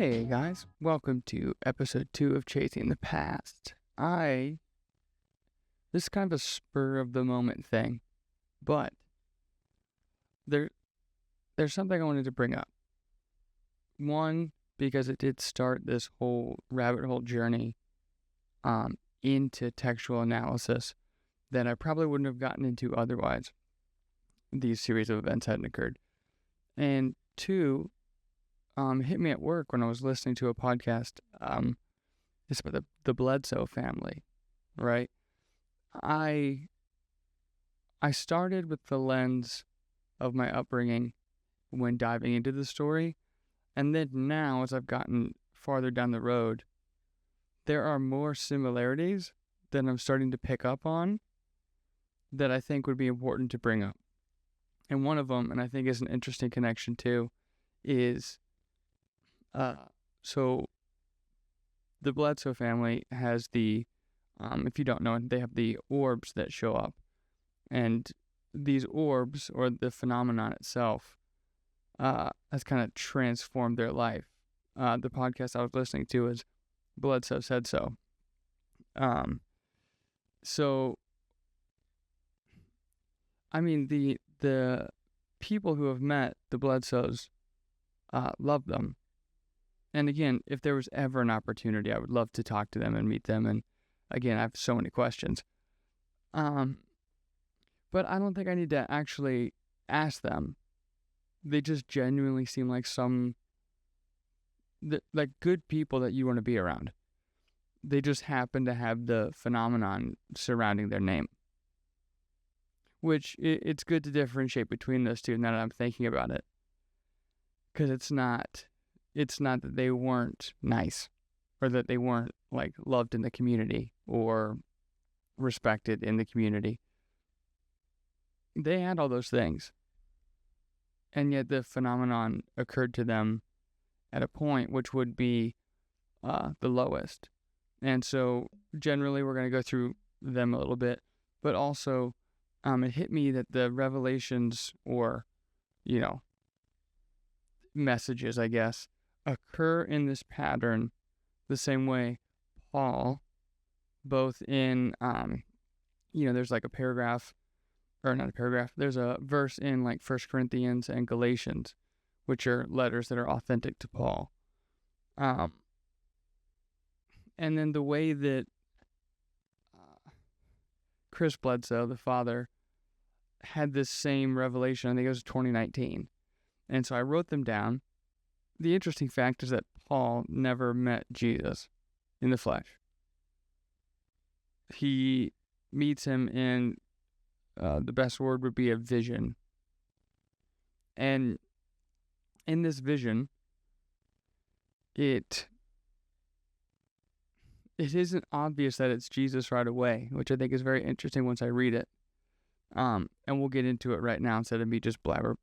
Hey guys, welcome to episode 2 of Chasing the Past. This is kind of a spur of the moment thing, but there's something I wanted to bring up. One, because it did start this whole rabbit hole journey into textual analysis that I probably wouldn't have gotten into otherwise. These series of events hadn't occurred. And two, hit me at work when I was listening to a podcast. It's about the Bledsoe family, right? I started with the lens of my upbringing when diving into the story, and then now, as I've gotten farther down the road, there are more similarities that I'm starting to pick up on that I think would be important to bring up. And one of them, and I think is an interesting connection too, is so the Bledsoe family has the, if you don't know it, they have the orbs that show up. And these orbs, or the phenomenon itself, has kind of transformed their life. The podcast I was listening to is Bledsoe Said So. So, I mean, the people who have met the Bledsoes love them. And again, if there was ever an opportunity, I would love to talk to them and meet them. And again, I have so many questions. But I don't think I need to actually ask them. They just genuinely seem like like good people that you want to be around. They just happen to have the phenomenon surrounding their name. Which, it's good to differentiate between those two now that I'm thinking about it. Because it's not that they weren't nice, or that they weren't, like, loved in the community or respected in the community. They had all those things. And yet the phenomenon occurred to them at a point which would be the lowest. And so generally we're going to go through them a little bit, but also it hit me that the revelations, or, messages, I guess, occur in this pattern the same way Paul, both in, there's like a paragraph, or not a paragraph, there's a verse in like 1 Corinthians and Galatians, which are letters that are authentic to Paul. And then the way that Chris Bledsoe, the father, had this same revelation, I think it was 2019. And so I wrote them down. The interesting fact is that Paul never met Jesus in the flesh. He meets him in, the best word would be a vision. And in this vision, it isn't obvious that it's Jesus right away, which I think is very interesting once I read it. And we'll get into it right now instead of me just blabber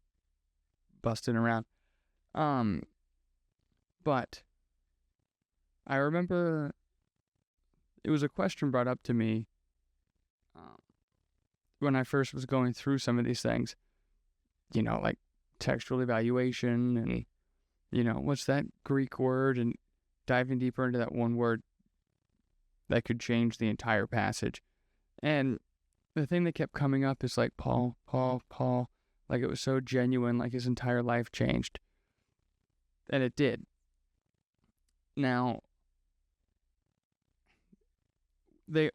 busting around. But I remember it was a question brought up to me when I first was going through some of these things, like textual evaluation and, what's that Greek word, and diving deeper into that one word that could change the entire passage. And the thing that kept coming up is like Paul, like it was so genuine, like his entire life changed. And it did. Now,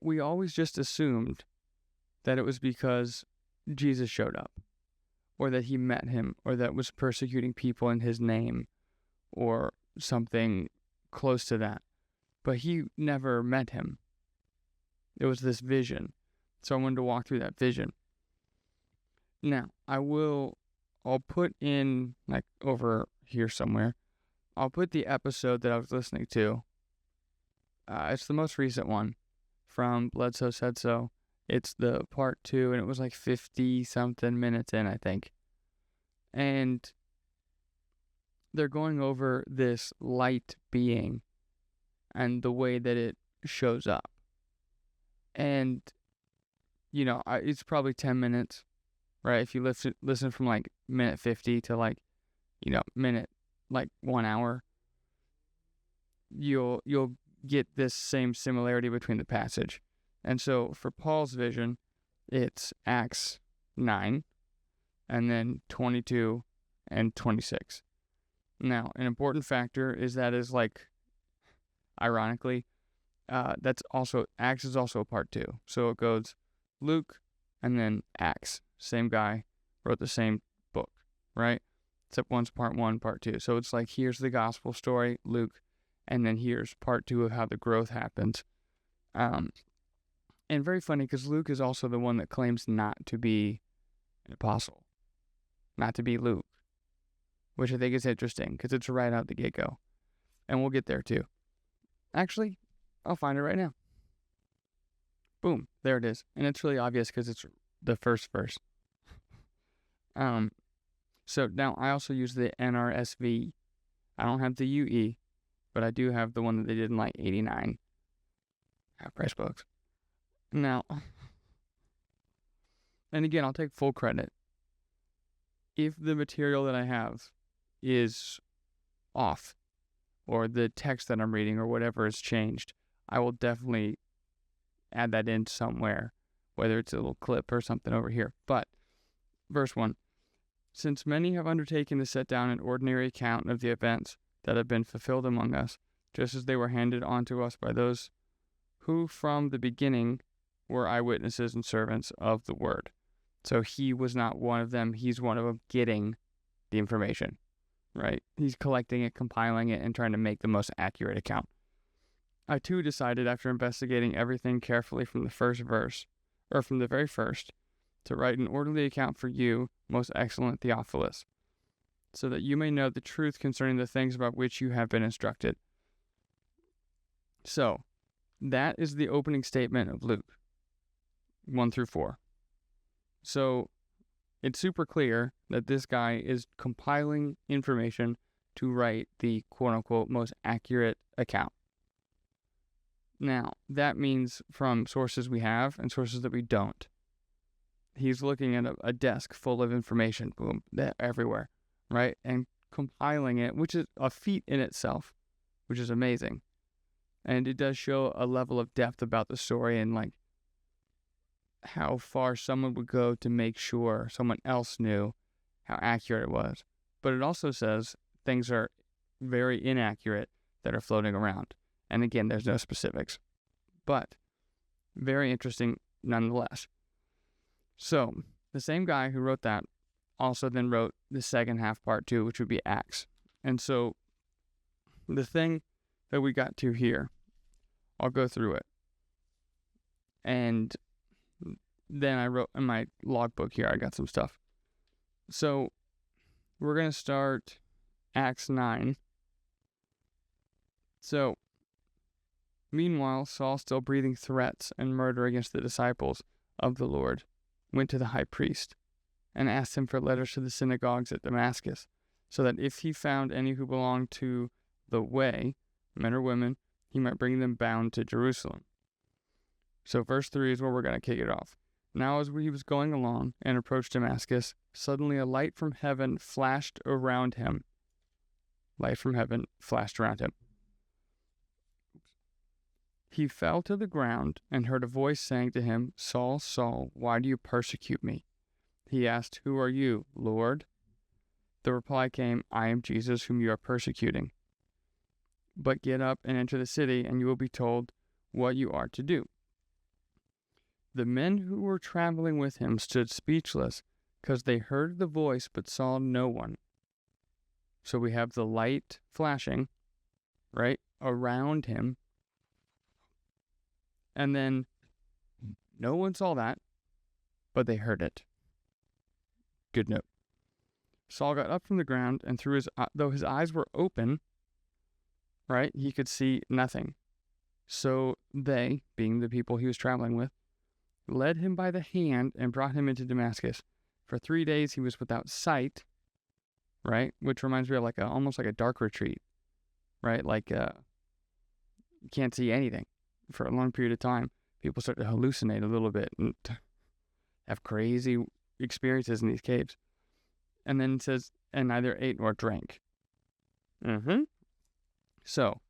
we always just assumed that it was because Jesus showed up, or that he met him, or that was persecuting people in his name, or something close to that. But he never met him. It was this vision. So I wanted to walk through that vision. Now, I'll put in, like, over here somewhere, I'll put the episode that I was listening to. It's the most recent one from Bledsoe Said So. It's the part 2, and it was like 50-something minutes in, I think. And they're going over this light being and the way that it shows up. And, it's probably 10 minutes, right? If you listen from like minute 50 to like, minute like 1 hour, you'll get this same similarity between the passage. And so for Paul's vision, it's Acts 9 and then 22 and 26. Now, an important factor is that is like, ironically, that's also, Acts is also part 2. So it goes Luke and then Acts. Same guy wrote the same book, right? Except one's part 1, part 2. So it's like, here's the gospel story, Luke, and then here's part 2 of how the growth happens. And very funny because Luke is also the one that claims not to be an apostle, not to be Luke, which I think is interesting because it's right out the get-go. And we'll get there too. Actually, I'll find it right now. Boom, there it is. And it's really obvious because it's the first verse. So now I also use the NRSV. I don't have the UE, but I do have the one that they did in like 89. Half-price books. Now, and again, I'll take full credit. If the material that I have is off, or the text that I'm reading or whatever is changed, I will definitely add that in somewhere, whether it's a little clip or something over here. But, verse 1, since many have undertaken to set down an ordinary account of the events that have been fulfilled among us, just as they were handed on to us by those who from the beginning were eyewitnesses and servants of the word. So he was not one of them. He's one of them getting the information, right? He's collecting it, compiling it, and trying to make the most accurate account. I too decided, after investigating everything carefully from the first verse, or from the very first, to write an orderly account for you, most excellent Theophilus, so that you may know the truth concerning the things about which you have been instructed. So, that is the opening statement of Luke 1 through 4. So, it's super clear that this guy is compiling information to write the quote-unquote most accurate account. Now, that means from sources we have and sources that we don't. He's looking at a desk full of information, boom, everywhere, right? And compiling it, which is a feat in itself, which is amazing. And it does show a level of depth about the story and like how far someone would go to make sure someone else knew how accurate it was. But it also says things are very inaccurate that are floating around. And again, there's no specifics. But very interesting nonetheless. So, the same guy who wrote that also then wrote the second half, part 2, which would be Acts. And so, the thing that we got to here, I'll go through it. And then I wrote in my logbook here, I got some stuff. So, we're going to start Acts 9. So, meanwhile, Saul, still breathing threats and murder against the disciples of the Lord, went to the high priest and asked him for letters to the synagogues at Damascus, so that if he found any who belonged to the way, men or women, he might bring them bound to Jerusalem. So verse 3 is where we're going to kick it off. Now as he was going along and approached Damascus, suddenly a light from heaven flashed around him. Light from heaven flashed around him. He fell to the ground and heard a voice saying to him, Saul, Saul, why do you persecute me? He asked, Who are you, Lord? The reply came, I am Jesus whom you are persecuting. But get up and enter the city, and you will be told what you are to do. The men who were traveling with him stood speechless, because they heard the voice but saw no one. So we have the light flashing, right, around him. And then no one saw that, but they heard it. Good note. Saul got up from the ground, and though his eyes were open, right, he could see nothing. So they, being the people he was traveling with, led him by the hand and brought him into Damascus. For 3 days he was without sight, right, which reminds me of almost like a dark retreat, right, you can't see anything. For a long period of time, people start to hallucinate a little bit and have crazy experiences in these caves. And then it says, and neither ate nor drank. So,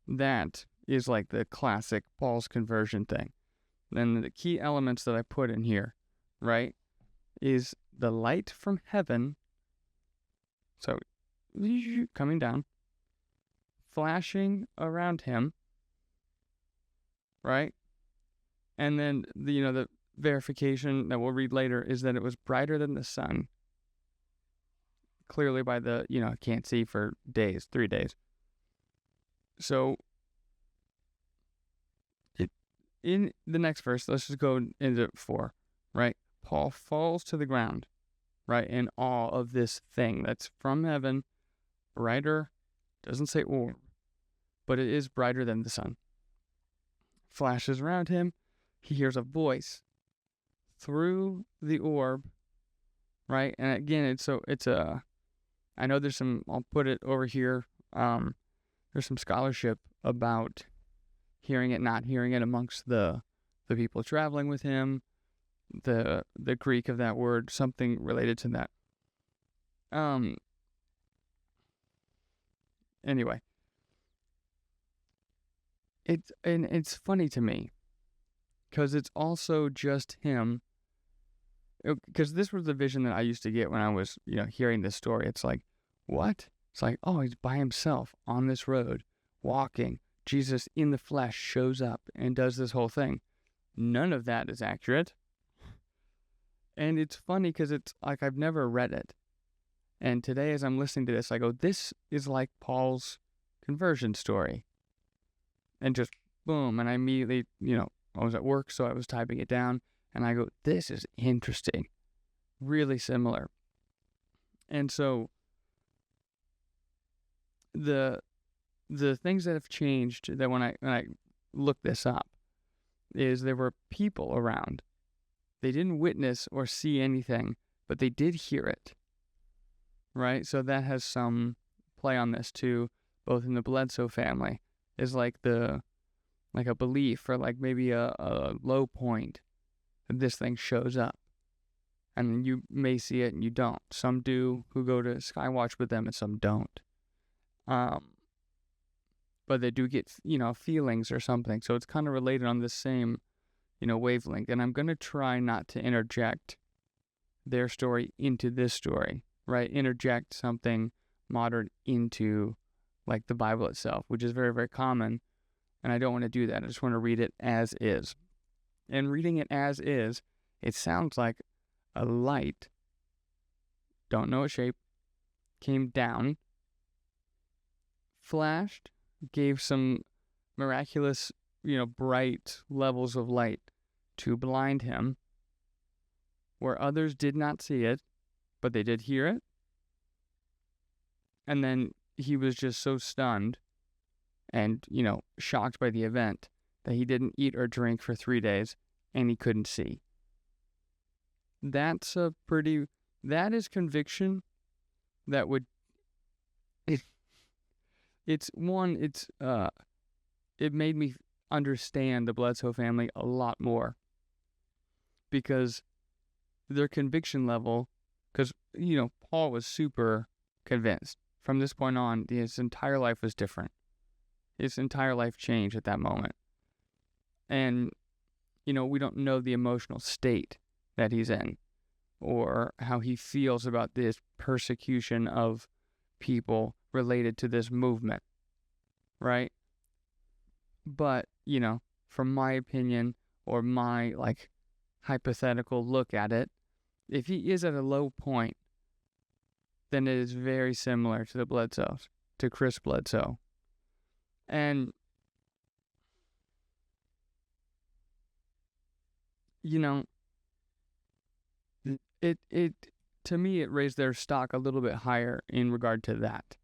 That is like the classic Paul's conversion thing. Then the key elements that I put in here, right, is the light from heaven, so coming down, flashing around him, right? And then the verification that we'll read later is that it was brighter than the sun. Clearly by the, can't see for days, 3 days. So in the next verse, let's just go into 4, right? Paul falls to the ground, right, in awe of this thing that's from heaven, brighter, doesn't say orb, but it is brighter than the sun. Flashes around him, he hears a voice through the orb, right? And again, I know there's some, I'll put it over here, there's some scholarship about hearing it, not hearing it amongst the people traveling with him, the Greek of that word, something related to that. Anyway, it's funny to me because it's also just him. Because this was the vision that I used to get when I was, hearing this story. It's like, what? It's like, oh, he's by himself on this road, walking. Jesus in the flesh shows up and does this whole thing. None of that is accurate. And it's funny because it's like I've never read it. And today as I'm listening to this, I go, this is like Paul's conversion story. And just boom. And I immediately, I was at work, so I was typing it down. And I go, this is interesting. Really similar. And so the things that have changed that when I looked this up is there were people around. They didn't witness or see anything, but they did hear it. Right? So that has some play on this too, both in the Bledsoe family, is like a belief or like maybe a low point that this thing shows up. And you may see it and you don't. Some do who go to Skywatch with them and some don't. But they do get, feelings or something. So it's kind of related on this same, wavelength. And I'm going to try not to interject their story into this story, right? Interject something modern into, like, the Bible itself, which is very, very common. And I don't want to do that. I just want to read it as is. And reading it as is, it sounds like a light, don't know its shape, came down, flashed, gave some miraculous, bright levels of light to blind him, where others did not see it, but they did hear it. And then he was just so stunned and, shocked by the event that he didn't eat or drink for 3 days and he couldn't see. That is conviction that would, it made me understand the Bledsoe family a lot more because their conviction level, because, Paul was super convinced. From this point on, his entire life was different. His entire life changed at that moment. And, we don't know the emotional state that he's in or how he feels about this persecution of people related to this movement, right? But, from my opinion or my, hypothetical look at it, if he is at a low point, then it is very similar to the Bledsoes, to Chris Bledsoe. And, it to me, it raised their stock a little bit higher in regard to that.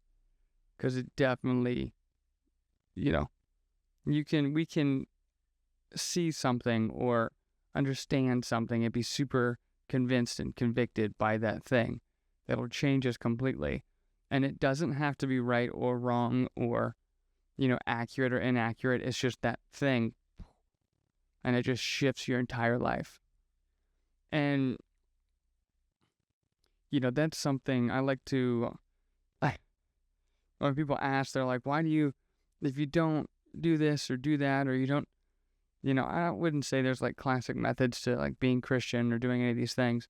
Because it definitely, we can see something or understand something and be super convinced and convicted by that thing. That'll change us completely. And it doesn't have to be right or wrong or, accurate or inaccurate. It's just that thing. And it just shifts your entire life. And, that's something I like to, when people ask, they're like, why do you if you don't do this or do that, or you don't, I wouldn't say there's like classic methods to like being Christian or doing any of these things.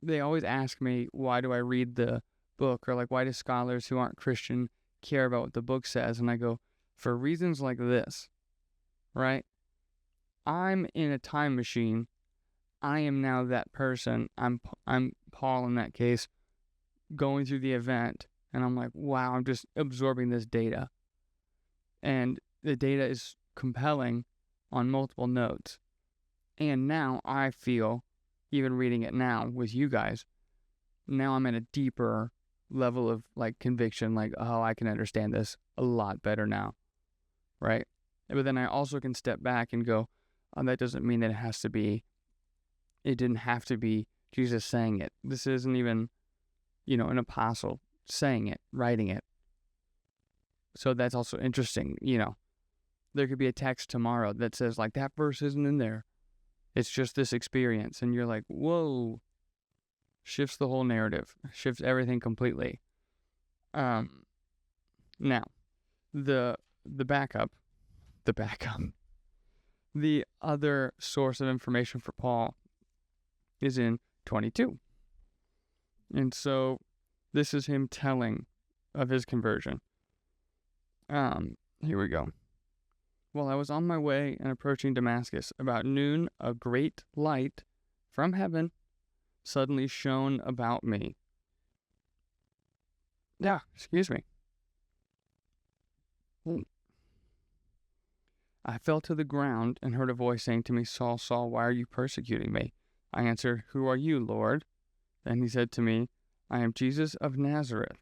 They always ask me, why do I read the book? Or like, why do scholars who aren't Christian care about what the book says? And I go, for reasons like this, right? I'm in a time machine. I am now that person. I'm Paul in that case, going through the event, and I'm like, wow, I'm just absorbing this data. And the data is compelling on multiple notes. And now I feel, even reading it now with you guys, now I'm at a deeper level of like conviction, like, oh, I can understand this a lot better now, right? But then I also can step back and go, oh, that doesn't mean that it didn't have to be Jesus saying it. This isn't even, an apostle saying it, writing it. So that's also interesting, There could be a text tomorrow that says, like, that verse isn't in there. It's just this experience. And you're like, whoa. Shifts the whole narrative. Shifts everything completely. Now, the backup. The other source of information for Paul is in 22. And so this is him telling of his conversion. Here we go. While I was on my way and approaching Damascus, about noon, a great light from heaven suddenly shone about me. Excuse me. I fell to the ground and heard a voice saying to me, Saul, Saul, why are you persecuting me? I answered, Who are you, Lord? Then he said to me, I am Jesus of Nazareth.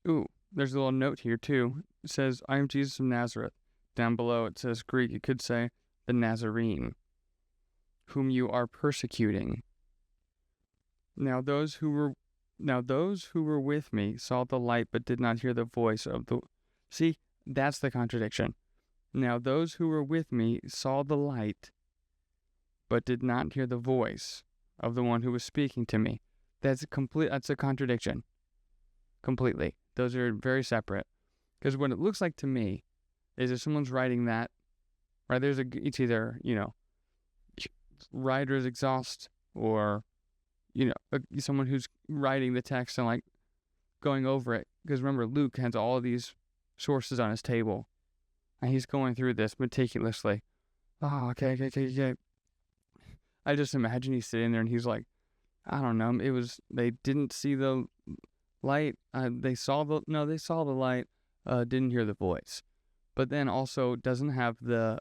Ooh, there's a little note here too. It says, I am Jesus of Nazareth. Down below it says Greek. It could say the Nazarene, whom you are persecuting. Now those who were with me saw the light but did not hear the voice of the... See, that's the contradiction. Now those who were with me saw the light but did not hear the voice of the one who was speaking to me. That's a contradiction. Completely. Those are very separate. Because what it looks like to me is if someone's writing that, right, it's either, writer's exhaust or, someone who's writing the text and like going over it. Because remember, Luke has all of these sources on his table and he's going through this meticulously. Oh, okay. I just imagine he's sitting there and he's like, I don't know, they didn't see the light, they saw the light, didn't hear the voice. But then also he doesn't have it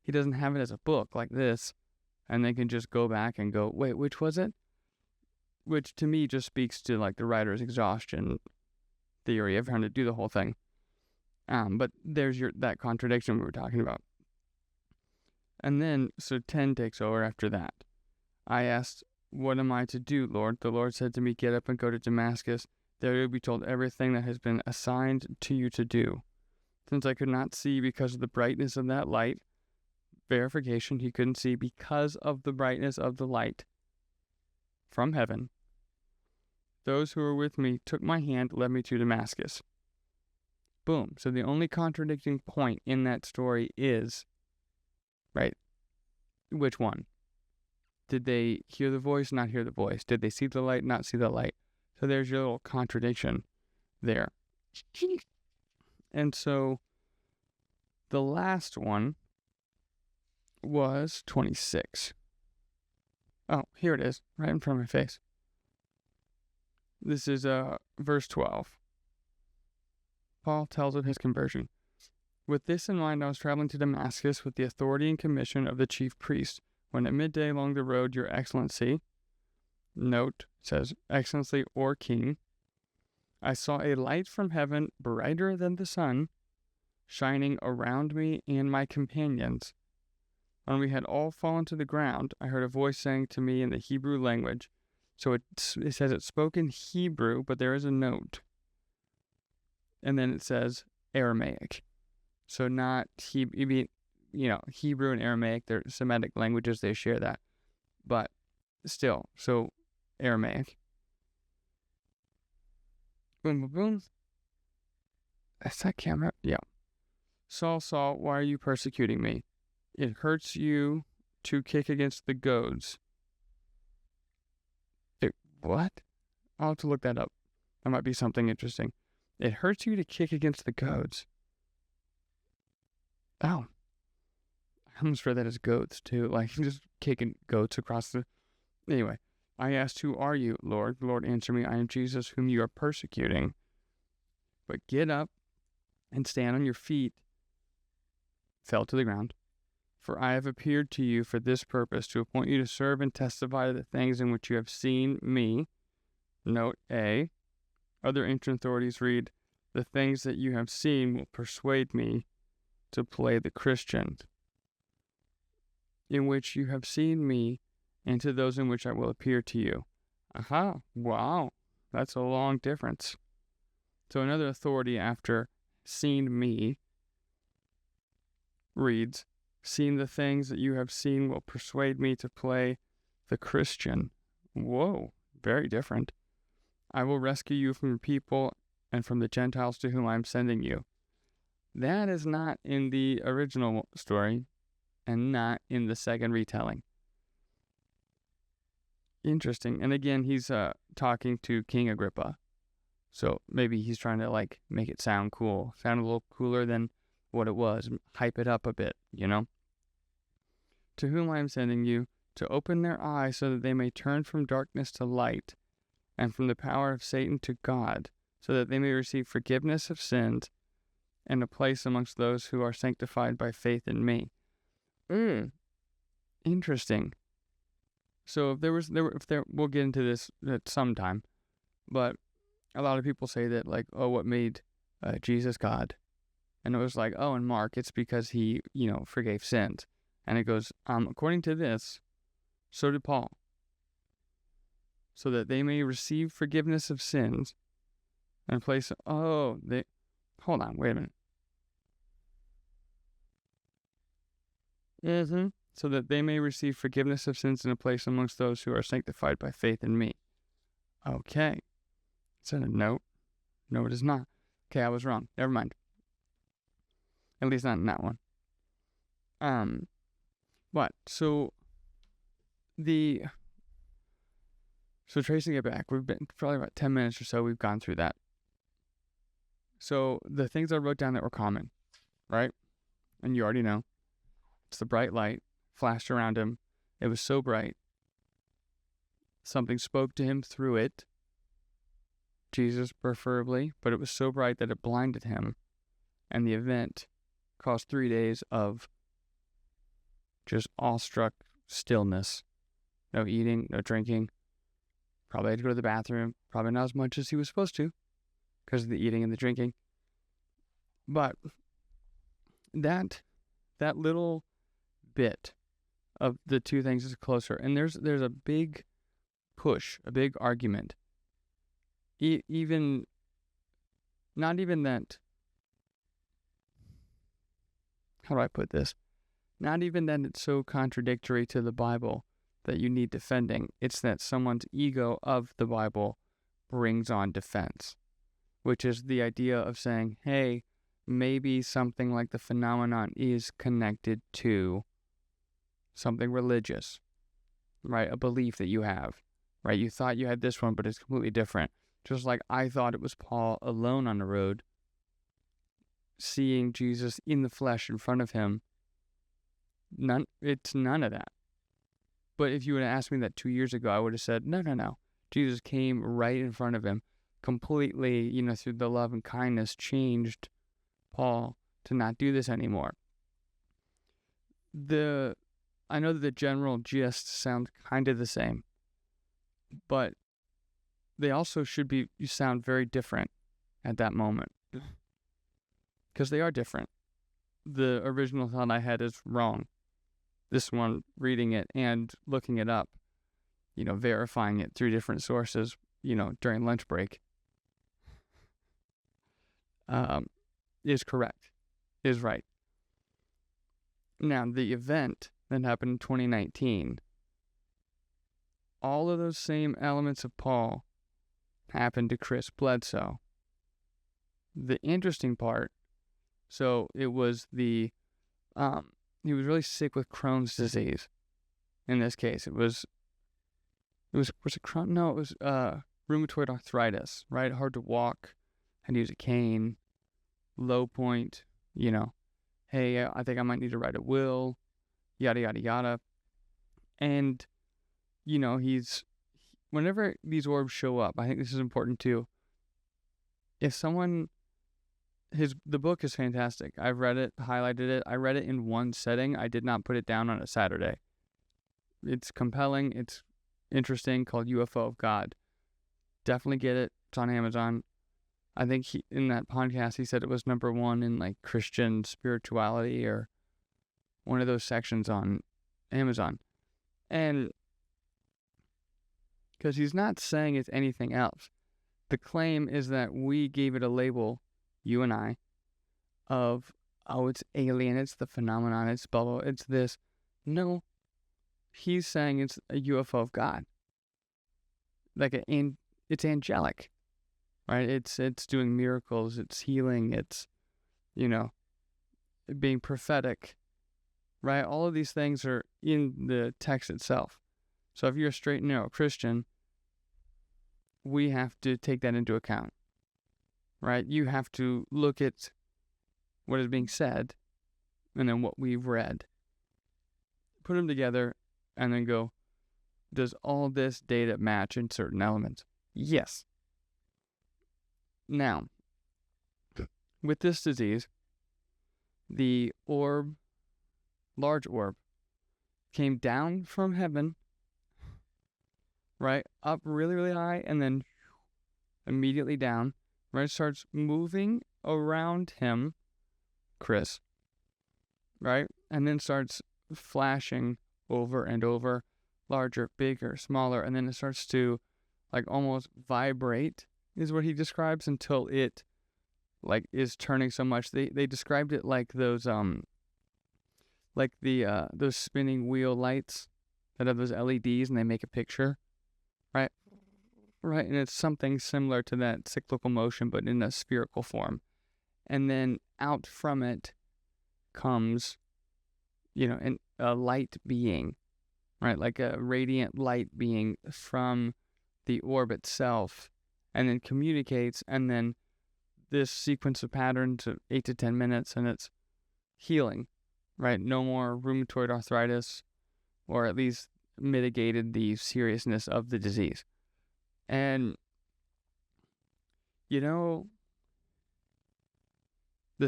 as a book like this, and they can just go back and go, wait, which was it? Which to me just speaks to like the writer's exhaustion theory of trying to do the whole thing. But there's that contradiction we were talking about. And then, so 10 takes over after that. I asked, what am I to do, Lord? The Lord said to me, get up and go to Damascus. There you'll be told everything that has been assigned to you to do. Since I could not see because of the brightness of that light, verification, he couldn't see because of the brightness of the light from heaven. Those who were with me took my hand, led me to Damascus. Boom. So the only contradicting point in that story is, right, which one? Did they hear the voice, not hear the voice? Did they see the light, not see the light? So there's your little contradiction there. And so the last one was 26. Oh, here it is, right in front of my face. This is verse 12. Paul tells of his conversion. With this in mind, I was traveling to Damascus with the authority and commission of the chief priest, when at midday along the road, Your Excellency, note, says Excellency or King, I saw a light from heaven brighter than the sun, shining around me and my companions. When we had all fallen to the ground, I heard a voice saying to me in the Hebrew language. So it says it's spoken Hebrew, but there is a note. And then it says Aramaic. So not Hebrew and Aramaic, they're Semitic languages, they share that. But still, so Aramaic. Boom, boom, boom. Is that camera? Yeah. Saul, Saul, why are you persecuting me? It hurts you to kick against the goads. What? I'll have to look that up. That might be something interesting. It hurts you to kick against the goads. Oh. I almost read that as goats, too. Like, just kicking goats across the... Anyway. I asked, who are you, Lord? The Lord answered me, I am Jesus, whom you are persecuting. But get up and stand on your feet. Fell to the ground. For I have appeared to you for this purpose, to appoint you to serve and testify to the things in which you have seen me. Note A. Other ancient authorities read, the things that you have seen will persuade me to play the Christian. In which you have seen me, and to those in which I will appear to you. Aha, wow, that's a long difference. So another authority after seen me reads, seen the things that you have seen will persuade me to play the Christian. Whoa, very different. I will rescue you from your people and from the Gentiles to whom I am sending you. That is not in the original story and not in the second retelling. Interesting. And again, he's talking to King Agrippa. So maybe he's trying to like make it sound cool, sound a little cooler than what it was, hype it up a bit, you know? To whom I am sending you, to open their eyes so that they may turn from darkness to light and from the power of Satan to God, so that they may receive forgiveness of sins and a place amongst those who are sanctified by faith in me. Interesting. So we'll get into this at some time, but a lot of people say that like, oh, what made Jesus God? And it was like, oh, in Mark, it's because he, forgave sins. And it goes, according to this, so did Paul. So that they may receive forgiveness of sins and place, hold on, wait a minute. So that they may receive forgiveness of sins and a place amongst those who are sanctified by faith in me. Okay. Is that a note? No, it is not. Okay, I was wrong. Never mind. At least not in that one. So tracing it back, we've been probably about 10 minutes or so, we've gone through that. So the things I wrote down that were common, right? And you already know. It's the bright light flashed around him. It was so bright. Something spoke to him through it. Jesus preferably, but it was so bright that it blinded him. And the event caused 3 days of just awestruck stillness. No eating, no drinking. Probably had to go to the bathroom. Probably not as much as he was supposed to because of the eating and the drinking. But that little bit of the two things is closer. And there's a big push, a big argument. Not even that, how do I put this? Not even that it's so contradictory to the Bible that you need defending. It's that someone's ego of the Bible brings on defense, which is the idea of saying, hey, maybe something like the phenomenon is connected to something religious, right? A belief that you have, right? You thought you had this one, but it's completely different. Just like I thought it was Paul alone on the road, seeing Jesus in the flesh in front of him. It's none of that. But if you would have asked me that 2 years ago, I would have said, no. Jesus came right in front of him, completely, through the love and kindness, changed Paul to not do this anymore. I know that the general gist sounds kind of the same, but they also sound very different at that moment. Because they are different. The original thought I had is wrong. This one, reading it and looking it up, verifying it through different sources, during lunch break, is correct, is right. Now, the event that happened in 2019, all of those same elements of Paul happened to Chris Bledsoe the interesting part, so it was he was really sick with Crohn's disease. In this case, was it Crohn? No, it was rheumatoid arthritis, right? Hard to walk, had to use a cane, low point, hey, I think I might need to write a will, yada, yada, yada. And, whenever these orbs show up, I think this is important too. If someone, the book is fantastic. I've read it, highlighted it. I read it in one setting. I did not put it down on a Saturday. It's compelling. It's interesting, called UFO of God. Definitely get it. It's on Amazon. I think in that podcast, he said it was number 1 in like Christian spirituality or one of those sections on Amazon. And because he's not saying it's anything else. The claim is that we gave it a label, you and I, of, it's alien, it's the phenomenon, it's blah, it's this. No, he's saying it's a UFO of God. It's angelic, right? It's doing miracles, it's healing, it's, being prophetic, right? All of these things are in the text itself. So if you're a straight and narrow Christian, we have to take that into account, right? You have to look at what is being said and then what we've read, put them together, and then go, does all this data match in certain elements? Yes. Now, with this disease, the large orb, came down from heaven, right, up really, really high, and then immediately down, right, starts moving around him, Chris, right, and then starts flashing over and over, larger, bigger, smaller, and then it starts to, like, almost vibrate, is what he describes, until it, like, is turning so much. They described it like those, those spinning wheel lights that have those LEDs and they make a picture, right? Right, and it's something similar to that cyclical motion, but in a spherical form. And then out from it comes, a light being, right? Like a radiant light being from the orb itself, and then communicates, and then this sequence of patterns of 8 to 10 minutes, and it's healing, right? No more rheumatoid arthritis, or at least mitigated the seriousness of the disease. And, the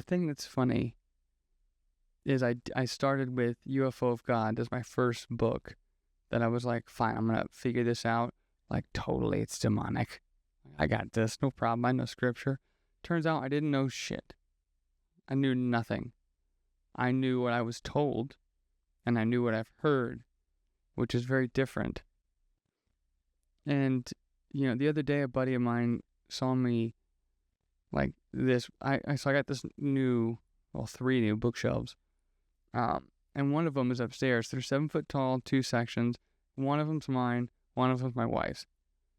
thing that's funny is I started with UFO of God as my first book that I was like, fine, I'm going to figure this out. Like, totally, it's demonic. I got this, no problem. I know scripture. Turns out I didn't know shit. I knew nothing. I knew what I was told, and I knew what I've heard, which is very different. And, the other day a buddy of mine saw me like this. I got this 3 new bookshelves. And one of them is upstairs. They're 7 foot tall, 2 sections. One of them's mine. One of them's my wife's.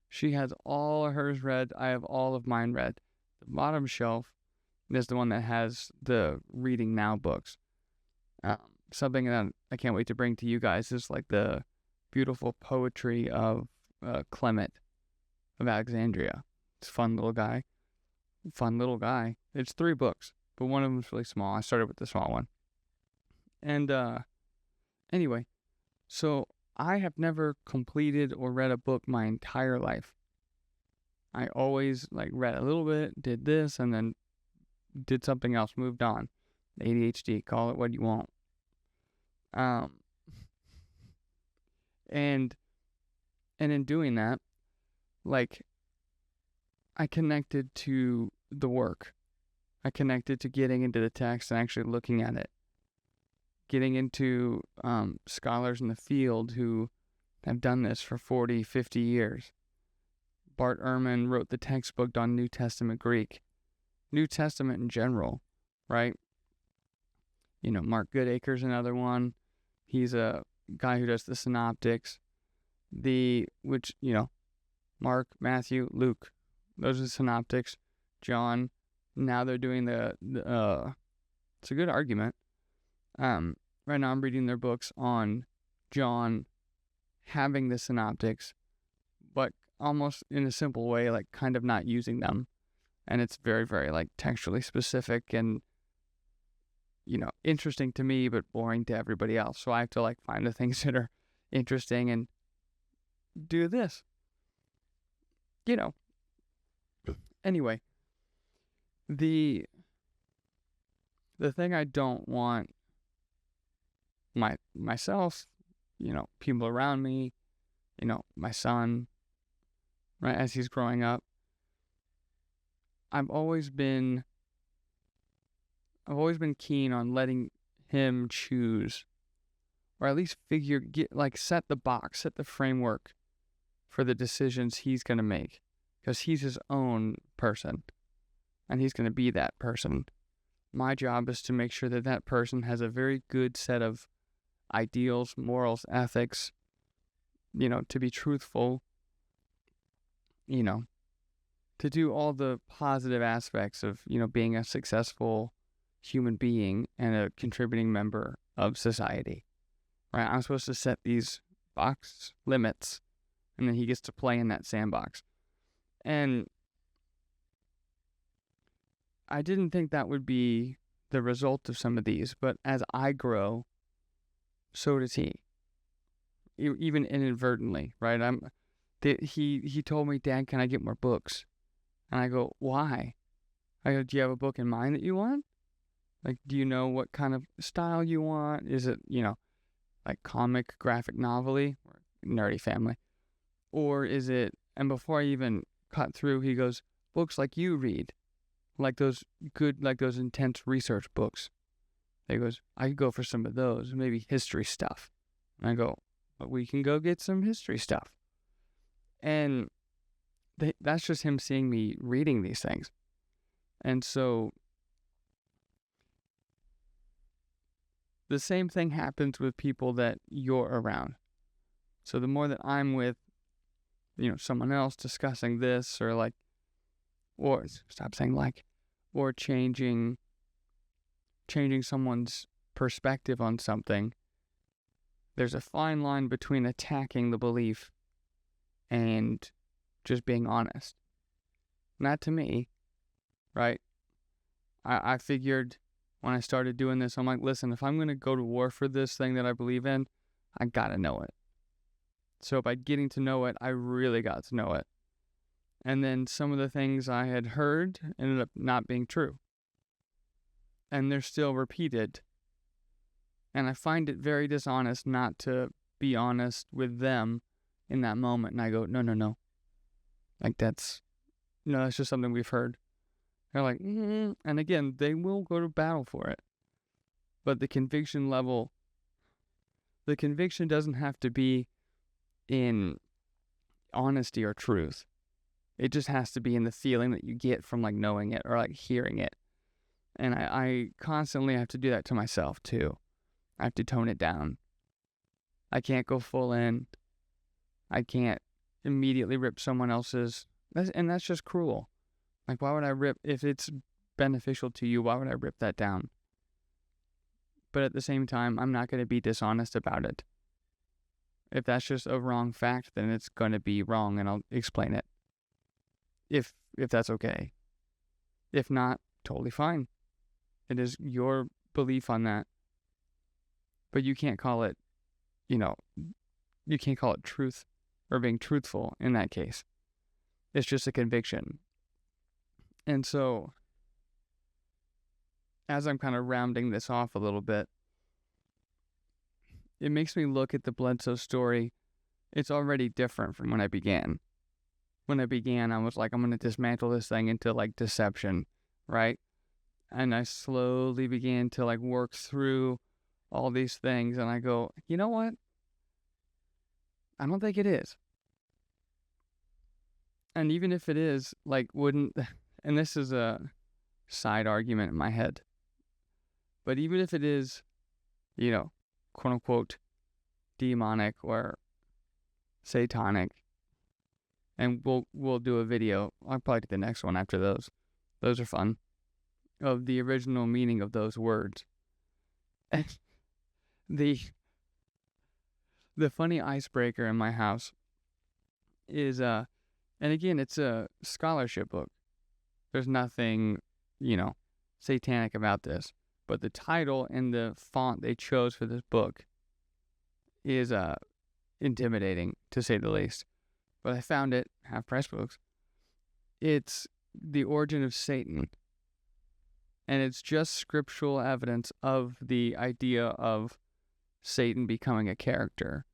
She has all of hers read. I have all of mine read. The bottom shelf is the one that has the reading now books. Something that I can't wait to bring to you guys is like the beautiful poetry of Clement of Alexandria. It's a fun little guy. It's 3 books, but one of them is really small. I started with the small one. And anyway, so I have never completed or read a book my entire life. I always read a little bit, did this, and then did something else, moved on. ADHD, call it what you want. And in doing that, I connected to the work. I connected to getting into the text and actually looking at it. Getting into scholars in the field who have done this for 40, 50 years. Bart Ehrman wrote the textbook on New Testament Greek. New Testament in general, right? Mark Goodacre's another one. He's a guy who does the synoptics. Mark, Matthew, Luke. Those are the synoptics. John, now they're doing it's a good argument. Right now I'm reading their books on John having the synoptics, but almost in a simple way, like kind of not using them. And it's very, very like textually specific and, interesting to me, but boring to everybody else. So I have to like find the things that are interesting and do this. Anyway, the thing I don't want myself, people around me, my son, right, as he's growing up, I've always been keen on letting him choose, or at least set the framework for the decisions he's going to make, because he's his own person and he's going to be that person. My job is to make sure that that person has a very good set of ideals, morals, ethics, to be truthful, to do all the positive aspects of, being a successful human being and a contributing member of society, right? I'm supposed to set these box limits, and then he gets to play in that sandbox. And I didn't think that would be the result of some of these, but as I grow, so does he. Even inadvertently, right? He told me, "Dad, can I get more books?" And I go, "Why?" I go, "Do you have a book in mind that you want? Like, do you know what kind of style you want? Is it, like comic, graphic novel-y, or nerdy family? Or is it," and before I even cut through, he goes, "Books like you read, like those intense research books." He goes, "I could go for some of those, maybe history stuff." And I go, "But we can go get some history stuff." And that's just him seeing me reading these things. And so the same thing happens with people that you're around. So the more that I'm with, someone else discussing this, or or changing someone's perspective on something, there's a fine line between attacking the belief and just being honest. Not to me, right? I figured when I started doing this, I'm like, listen, if I'm going to go to war for this thing that I believe in, I got to know it. So by getting to know it, I really got to know it. And then some of the things I had heard ended up not being true. And they're still repeated. And I find it very dishonest not to be honest with them in that moment. And I go, no. Like that's just something we've heard. They're like, and again, they will go to battle for it. But the conviction doesn't have to be in honesty or truth. It just has to be in the feeling that you get from like knowing it or like hearing it. And I constantly have to do that to myself too. I have to tone it down. I can't go full in. I can't immediately rip someone else's. And that's just cruel. Like, why would I rip, if it's beneficial to you, why would I rip that down? But at the same time, I'm not going to be dishonest about it. If that's just a wrong fact, then it's going to be wrong, and I'll explain it. If that's okay. If not, totally fine. It is your belief on that. But you can't call it, you can't call it truth or being truthful in that case. It's just a conviction. And so, as I'm kind of rounding this off a little bit, it makes me look at the Bledsoe story. It's already different from when I began. When I began, I was like, I'm going to dismantle this thing into like deception, right? And I slowly began to like work through all these things. And I go, you know what? I don't think it is. And even if it is, like, and this is a side argument in my head, but even if it is, quote unquote, demonic or satanic, and we'll do a video. I'll probably do the next one after those. Those are fun. of the original meaning of those words. And the funny icebreaker in my house is, and again, it's a scholarship book. There's nothing, satanic about this. But the title and the font they chose for this book is intimidating, to say the least. But I found it, half-price books. It's The Origin of Satan. And it's just scriptural evidence of the idea of Satan becoming a character.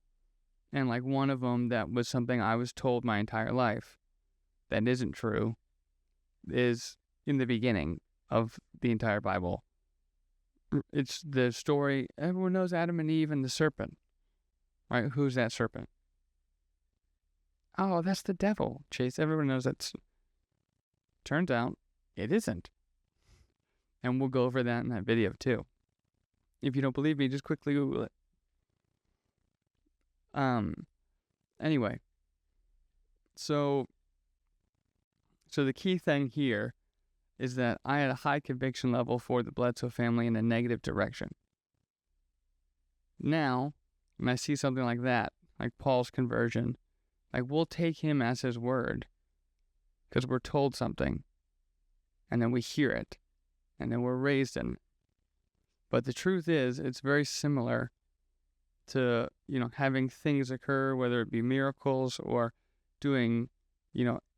And like one of them that was something I was told my entire life that isn't true is in the beginning of the entire Bible. It's the story, everyone knows Adam and Eve and the serpent, right? Who's that serpent? Oh, that's the devil, Chase. Everyone knows that's... Turns out, it isn't. And we'll go over that in that video too. If you don't believe me, just quickly Google it. Anyway. So the key thing here is that I had a high conviction level for the Bledsoe family in a negative direction. Now, when I see something like that, like Paul's conversion, like we'll take him as his word because we're told something and then we hear it and then we're raised in it. But the truth is, it's very similar to, having things occur, whether it be miracles or doing,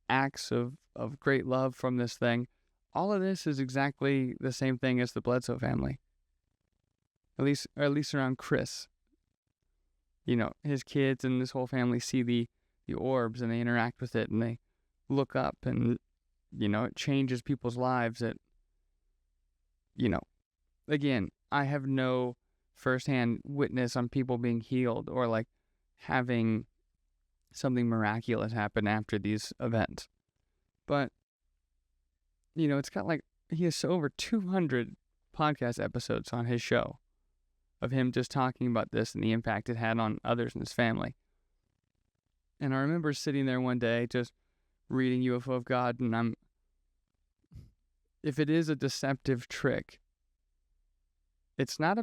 acts of great love from this thing. All of this is exactly the same thing as the Bledsoe family. At least around Chris. His kids and this whole family see the orbs and they interact with it and they look up and, it changes people's lives. Again, I have no firsthand witness on people being healed or like having something miraculous happen after these events. But, it's got he has over 200 podcast episodes on his show of him just talking about this and the impact it had on others in his family. And I remember sitting there one day just reading UFO of God, and if it is a deceptive trick, it's not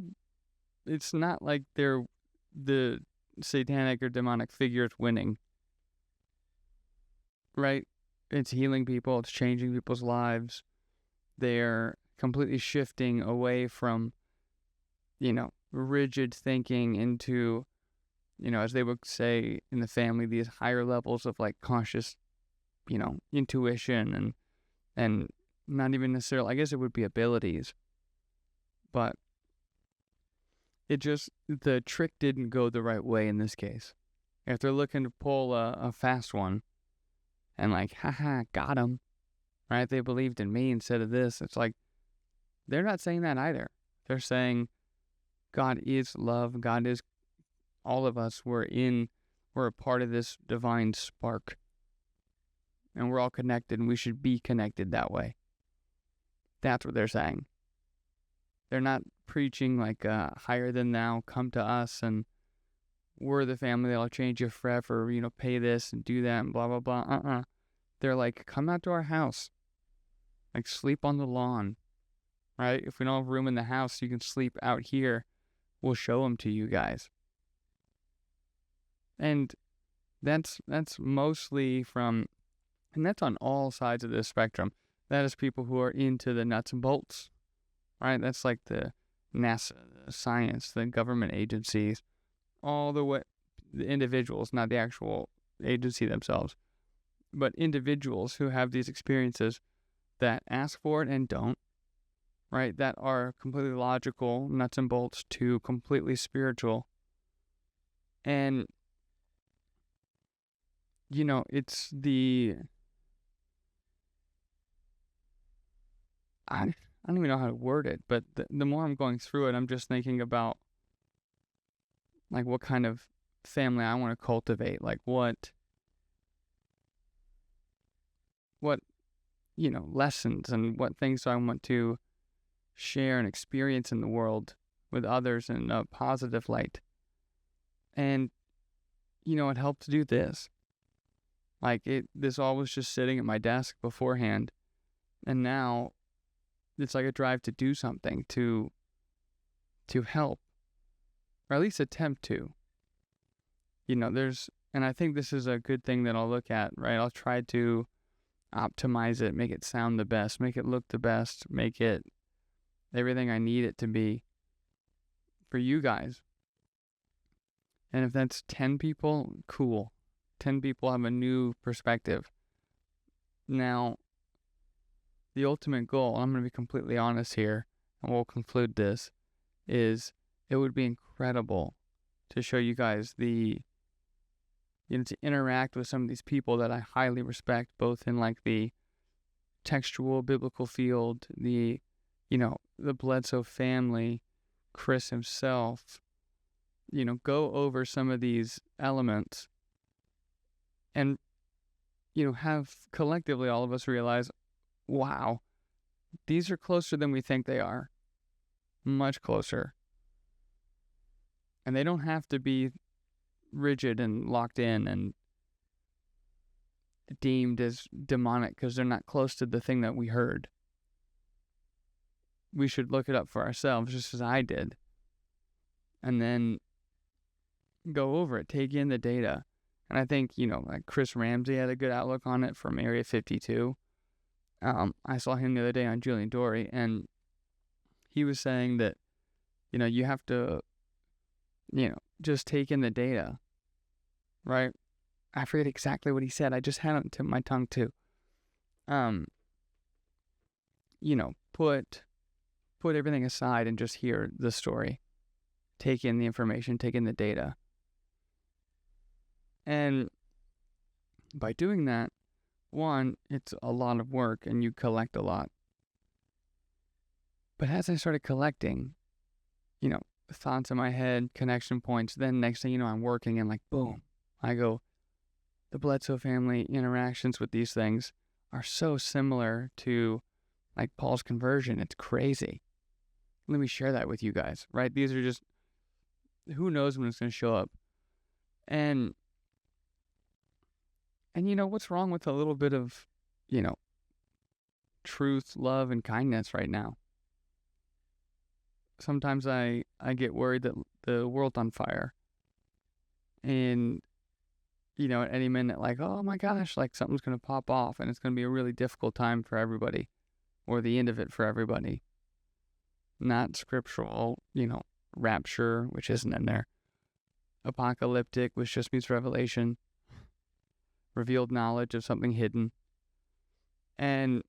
like they're the satanic or demonic figures winning, right? It's healing people, it's changing people's lives. They're completely shifting away from, rigid thinking into, as they would say in the family, these higher levels of conscious, intuition and not even necessarily, I guess it would be abilities, but the trick didn't go the right way in this case. If they're looking to pull a fast one and haha, got him, right? They believed in me instead of this. It's they're not saying that either. They're saying God is love. God is all of us. We're a part of this divine spark. And we're all connected and we should be connected that way. That's what they're saying. They're not preaching higher than thou, come to us and we're the family that'll change you forever, pay this and do that and blah, blah, blah. They're come out to our house. Sleep on the lawn, right? If we don't have room in the house, you can sleep out here. We'll show them to you guys. And that's mostly and that's on all sides of this spectrum. That is people who are into the nuts and bolts, right? That's the NASA, the science, the government agencies, all the way, the individuals, not the actual agency themselves, but individuals who have these experiences that ask for it and don't, right? That are completely logical, nuts and bolts, to completely spiritual. And, it's I don't even know how to word it, but the more I'm going through it, I'm just thinking about what kind of family I want to cultivate, what lessons and what things I want to share and experience in the world with others in a positive light. And, it helped to do this. This all was just sitting at my desk beforehand. And now, it's like a drive to do something, to help, or at least attempt to. And I think this is a good thing that I'll look at, right? I'll try to optimize it, make it sound the best, make it look the best, make it everything I need it to be for you guys. And if that's 10 people, cool. 10 people have a new perspective. Now, the ultimate goal, I'm going to be completely honest here, and we'll conclude this, is it would be incredible to show you guys to interact with some of these people that I highly respect, both in like the textual biblical field, the Bledsoe family, Chris himself, go over some of these elements and, have collectively all of us realize, wow, these are closer than we think they are. Much closer. And they don't have to be rigid and locked in and deemed as demonic because they're not close to the thing that we heard. We should look it up for ourselves, just as I did. And then go over it, take in the data. And I think, like Chris Ramsey had a good outlook on it from Area 52. I saw him the other day on Julian Dory, and he was saying that, you have to, just take in the data, right? I forget exactly what he said. I just had it on the tip of my tongue too. Put everything aside and just hear the story. Take in the information, take in the data. And by doing that, one, it's a lot of work and you collect a lot. But as I started collecting, thoughts in my head, connection points, then next thing you know, I'm working and like, boom, I go, the Bledsoe family interactions with these things are so similar to like Paul's conversion. It's crazy. Let me share that with you guys, right? These are just, who knows when it's going to show up. And what's wrong with a little bit of, truth, love, and kindness right now? Sometimes I get worried that the world's on fire. And, at any minute, like, oh my gosh, like something's going to pop off and it's going to be a really difficult time for everybody, or the end of it for everybody. Not scriptural, rapture, which isn't in there. Apocalyptic, which just means revelation. Revealed knowledge of something hidden. And,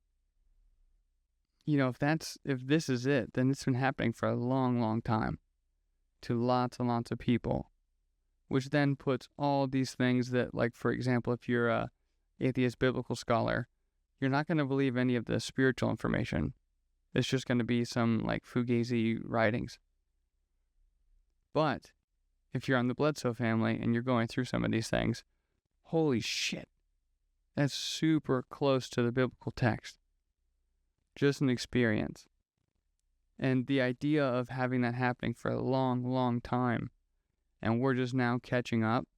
if this is it, then it's been happening for a long, long time to lots and lots of people, which then puts all these things that, like, for example, if you're a atheist biblical scholar, you're not going to believe any of the spiritual information. It's just going to be some, like, fugazi writings. But if you're on the Bledsoe family and you're going through some of these things, holy shit, that's super close to the biblical text. Just an experience. And the idea of having that happening for a long, long time, and we're just now catching up,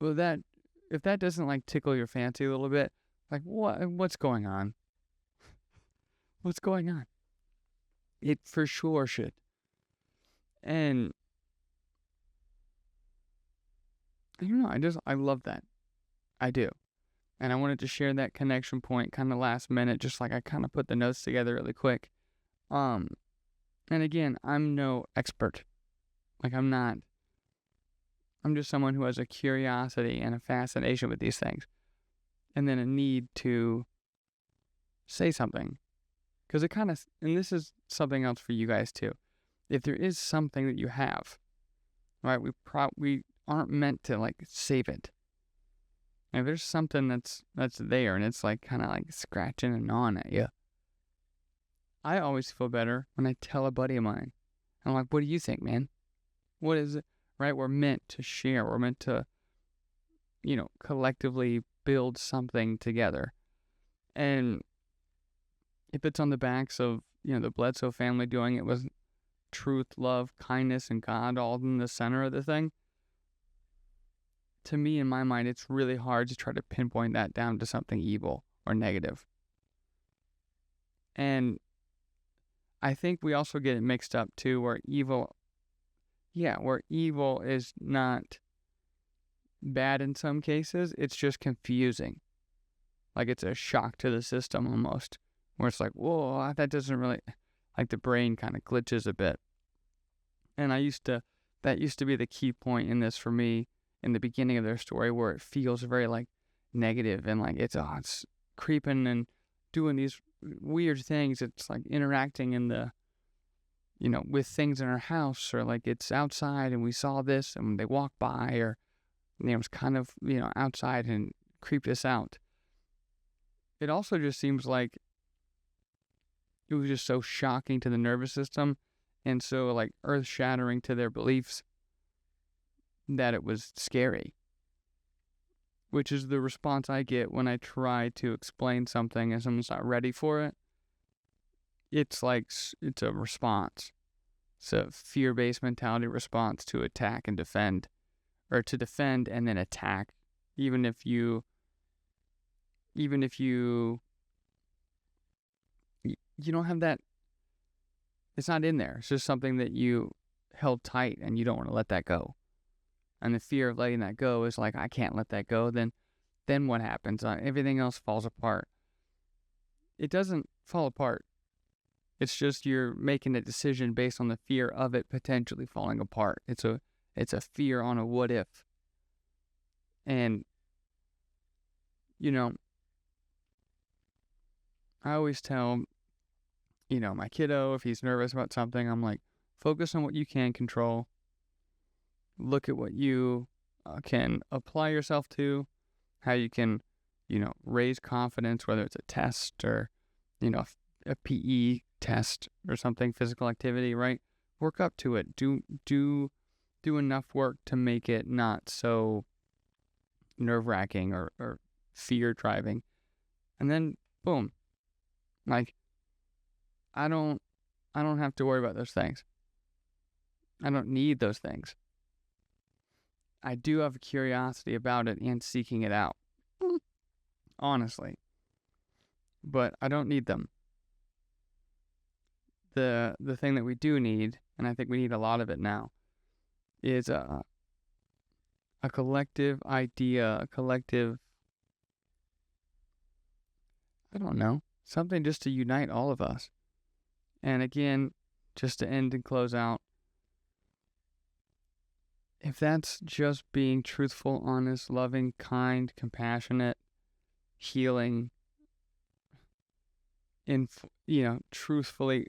well, if that doesn't like tickle your fancy a little bit, like what's going on? What's going on? It for sure should. And I don't know, I love that. I do. And I wanted to share that connection point kind of last minute, just like I kind of put the notes together really quick. And again, I'm no expert. Like I'm just someone who has a curiosity and a fascination with these things. And then a need to say something. Because it kind of, and this is something else for you guys too. If there is something that you have, right, we aren't meant to like save it. If there's something that's there and it's like kind of like scratching and gnawing at you, I always feel better when I tell a buddy of mine. I'm like, what do you think, man? What is it? Right? We're meant to share. We're meant to, collectively build something together. And if it's on the backs of, the Bledsoe family doing it with truth, love, kindness, and God all in the center of the thing, to me, in my mind, it's really hard to try to pinpoint that down to something evil or negative. And I think we also get it mixed up too, where evil is not bad in some cases, it's just confusing. Like it's a shock to the system almost, where it's like, whoa, that doesn't really, like the brain kind of glitches a bit. And that used to be the key point in this for me in the beginning of their story, where it feels very like negative and like it's creeping and doing these weird things. It's like interacting in the, with things in our house, or like it's outside and we saw this and they walked by, or, it's kind of, outside and creeped us out. It also just seems like it was just so shocking to the nervous system and so like earth-shattering to their beliefs that it was scary, which is the response I get when I try to explain something and someone's not ready for it. It's like, it's a response. It's a fear-based mentality response to attack and defend, or to defend and then attack, even if you don't have that, it's not in there. It's just something that you held tight and you don't want to let that go. And the fear of letting that go is like, I can't let that go. Then what happens? Everything else falls apart. It doesn't fall apart. It's just you're making a decision based on the fear of it potentially falling apart. It's a fear on a what if. And, I always tell, my kiddo, if he's nervous about something, I'm like, focus on what you can control. Look at what you can apply yourself to, how you can, raise confidence, whether it's a test or, a PE test or something, physical activity, right? Work up to it. Do enough work to make it not so nerve-wracking or fear-driving. And then, boom. Like, I don't have to worry about those things. I don't need those things. I do have a curiosity about it and seeking it out. Honestly. But I don't need them. The thing that we do need, and I think we need a lot of it now, is a collective idea, a collective, I don't know, something just to unite all of us. And again, just to end and close out, if that's just being truthful, honest, loving, kind, compassionate, healing, truthfully,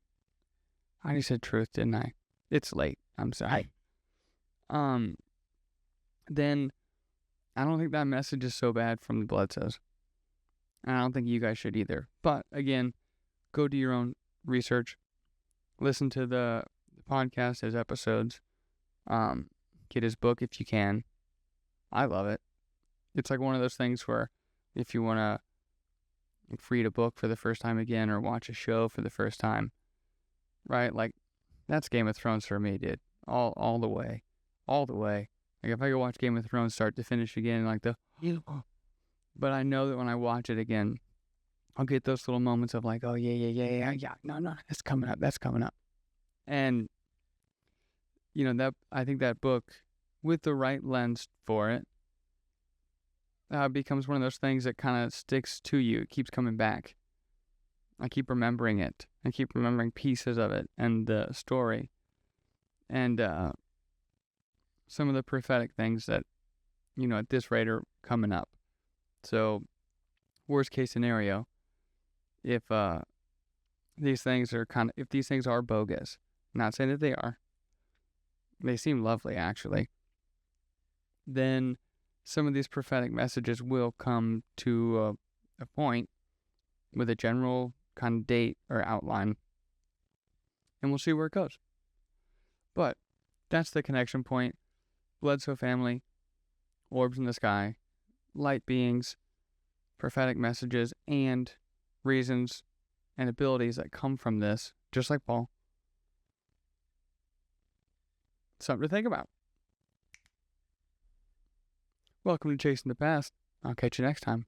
I just said truth, didn't I? It's late. I'm sorry. Then I don't think that message is so bad from the Bledsoes. And I don't think you guys should either. But again, go do your own research. Listen to the podcast, his episodes. Get his book if you can. I love it. It's like one of those things where if you want to read a book for the first time again or watch a show for the first time, right? Like, that's Game of Thrones for me, dude. All the way. All the way. Like, if I could watch Game of Thrones start to finish again, like but I know that when I watch it again, I'll get those little moments of like, oh, yeah. No, that's coming up. And, that I think that book, with the right lens for it, becomes one of those things that kind of sticks to you. It keeps coming back. I keep remembering it. I keep remembering pieces of it and the story. And some of the prophetic things that, at this rate are coming up. So, worst case scenario, if these things are bogus, not saying that they are, they seem lovely actually, then some of these prophetic messages will come to a point with a general kind of date or outline, and we'll see where it goes. But that's the connection point. Bledsoe family, orbs in the sky, light beings, prophetic messages, and reasons and abilities that come from this, just like Paul. Something to think about. Welcome to Chasing the Past. I'll catch you next time.